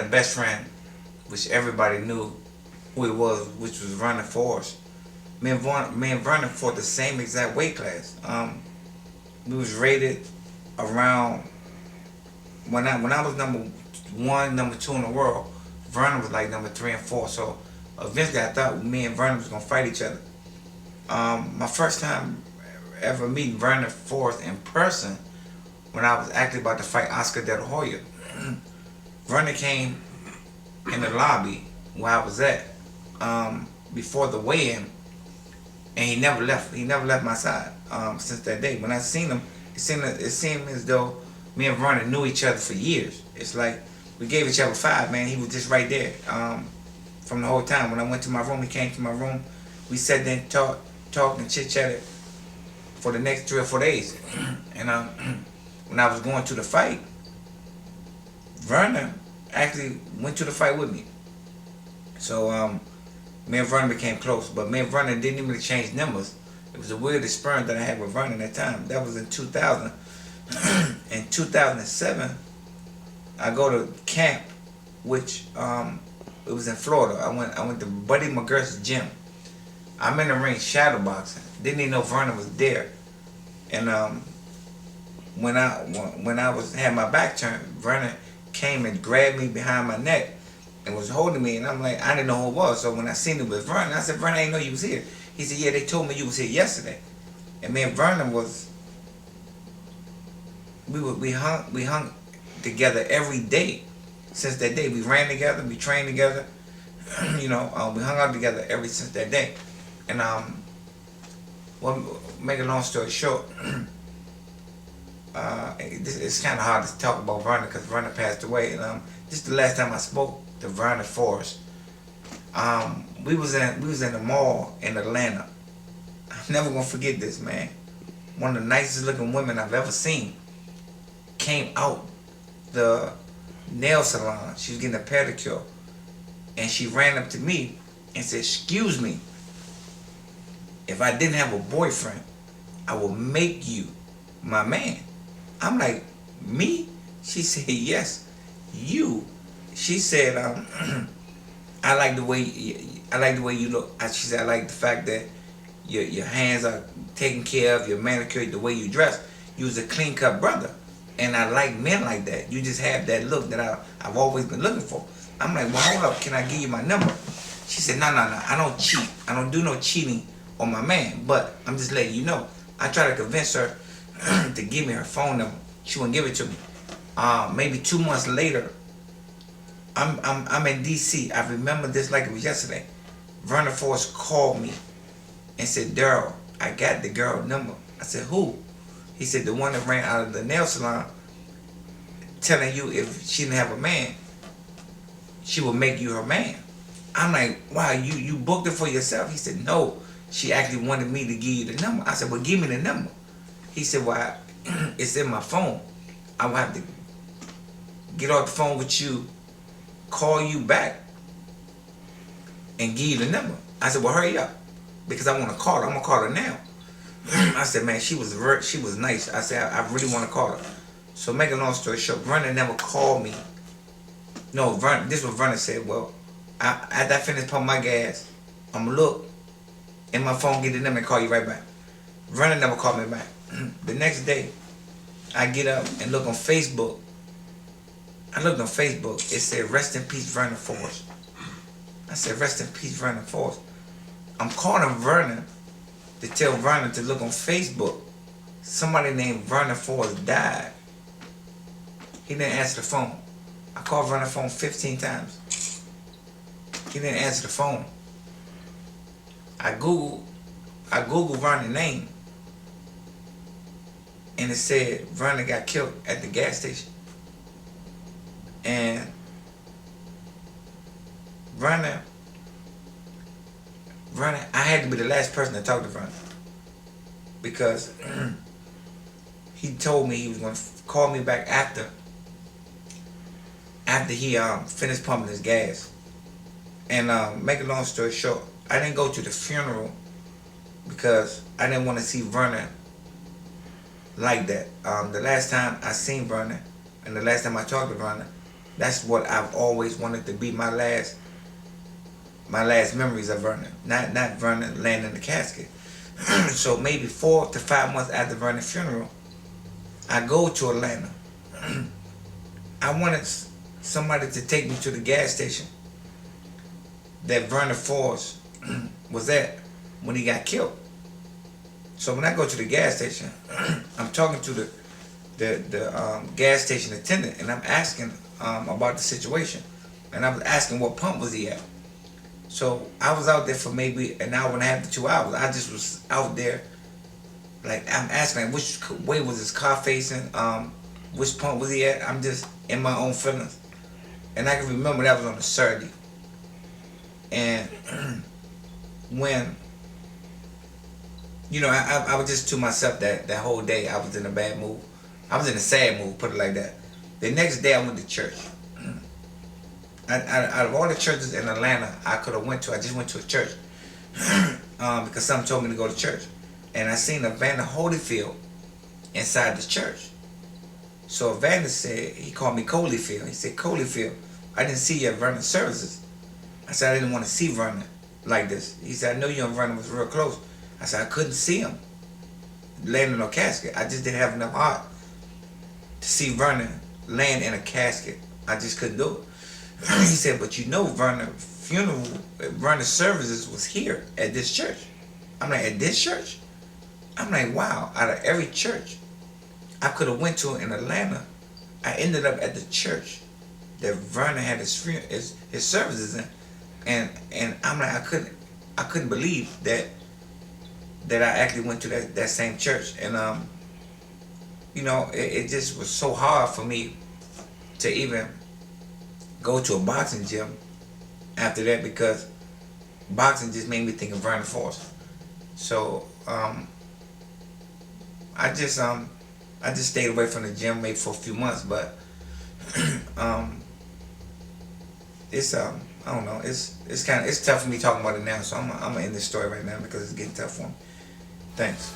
a best friend, which everybody knew who it was, which was Vernon Forrest. Me and Vernon fought the same exact weight class. We was rated around when I was number one, number two in the world. Vernon was like number 3 and 4. So eventually, I thought me and Vernon was gonna fight each other. My first time ever meeting Vernon Forrest in person, when I was actually about to fight Oscar De La Hoya. Vernon came in the lobby where I was at before the weigh-in, and he never left. He never left my side since that day. When I seen him, it seemed as though me and Vernon knew each other for years. It's like we gave each other 5, man. He was just right there from the whole time. When I went to my room, he came to my room. We sat there and talked and chit-chatted for the next 3 or 4 days. And when I was going to the fight, Vernon actually went to the fight with me. So me and Vernon became close, but me and Vernon didn't even change numbers. It was the weirdest experience that I had with Vernon at that time. That was in 2000. In 2007, I go to camp, which it was in Florida. I went to Buddy McGurk's gym. I'm in the ring shadow boxing. Didn't even know Vernon was there. And when I had my back turned, Vernon came and grabbed me behind my neck and was holding me, and I'm like, I didn't know who it was. So when I seen him with Vernon, I said, Vernon, I didn't know you was here. He said, yeah, they told me you was here yesterday. And me and Vernon we hung together every day since that day. We ran together, we trained together, we hung out together since that day. And well, make a long story short, it's kind of hard to talk about Vernon because Vernon passed away. And this is the last time I spoke to Vernon Forrest. We was in the mall in Atlanta. I'm never gonna forget this, man. One of the nicest looking women I've ever seen came out the nail salon. She was getting a pedicure, and she ran up to me and said, "Excuse me, if I didn't have a boyfriend, I will make you my man." I'm like, me? She said, yes, you. She said, I like the way you look. She said, I like the fact that your hands are taken care of, you're manicured, the way you dress. You was a clean cut brother, and I like men like that. You just have that look that I've always been looking for. I'm like, well, hold up, can I give you my number? She said, no, I don't cheat. I don't do no cheating on my man, but I'm just letting you know. I tried to convince her to give me her phone number. She wouldn't give it to me. Maybe 2 months later, I'm in DC. I remember this like it was yesterday. Vernon Forrest called me and said, Derrell, I got the girl number. I said, who? He said, the one that ran out of the nail salon, telling you if she didn't have a man, she would make you her man. I'm like, wow, you booked it for yourself? He said, no, she actually wanted me to give you the number. I said, well, give me the number. He said, well, it's in my phone. I will have to get off the phone with you, call you back, and give you the number. I said, well, hurry up, because I want to call her. I'm going to call her now. I said, man, she was nice. I said, I really want to call her. So make a long story short, Vernon never called me. No, this is what Vernon said. Well, after I finish pumping my gas, I'm going to look in my phone, get the number, and call you right back. Vernon never called me back. The next day, I get up and look on Facebook. I looked on Facebook. It said, rest in peace, Vernon Forrest. I said, rest in peace, Vernon Forrest. I'm calling Vernon to tell Vernon to look on Facebook. Somebody named Vernon Forrest died. He didn't answer the phone. I called Vernon phone 15 times. He didn't answer the phone. I Googled Vernon's name, and it said Vernon got killed at the gas station. And Vernon, I had to be the last person to talk to Vernon, because he told me he was going to call me back after he finished pumping his gas. And make a long story short, I didn't go to the funeral because I didn't want to see Vernon like that. The last time I seen Vernon, and the last time I talked to Vernon, That's what I've always wanted to be my last memories of Vernon. Not Vernon laying in the casket. So maybe 4 to 5 months after Vernon's funeral, I go to Atlanta. I wanted somebody to take me to the gas station that Vernon Forrest was at when he got killed. So when I go to the gas station, I'm talking to the gas station attendant, and I'm asking about the situation, and I was asking what pump was he at. So I was out there for maybe an hour and a half to 2 hours. I just was out there, like I'm asking, like, which way was his car facing? Which pump was he at? I'm just in my own feelings, and I can remember that was on a Saturday. And when I was just to myself that whole day. I was in a bad mood. I was in a sad mood, put it like that. The next day I went to church. Out of all the churches in Atlanta I could have went to, I just went to a church because someone told me to go to church, and I seen Evander Holyfield inside the church. So Evander said, he called me Coleyfield. He said, Coleyfield, I didn't see you at Vernon services. I said, I didn't want to see Vernon like this. He said, I know you and Vernon was real close. I said, I couldn't see him laying in a casket. I just didn't have enough heart to see Vernon laying in a casket. I just couldn't do it. He said, but Vernon's funeral, Vernon's services was here at this church. I'm like, at this church? I'm like, wow, out of every church I could have went to in Atlanta, I ended up at the church that Vernon had his services in. And I'm like, I couldn't believe that I actually went to that same church. And it just was so hard for me to even go to a boxing gym after that, because boxing just made me think of Vernon Forrest. So I just stayed away from the gym maybe for a few months, but it's I don't know, it's tough for me talking about it now, so I'm gonna end this story right now because it's getting tough for me. Thanks.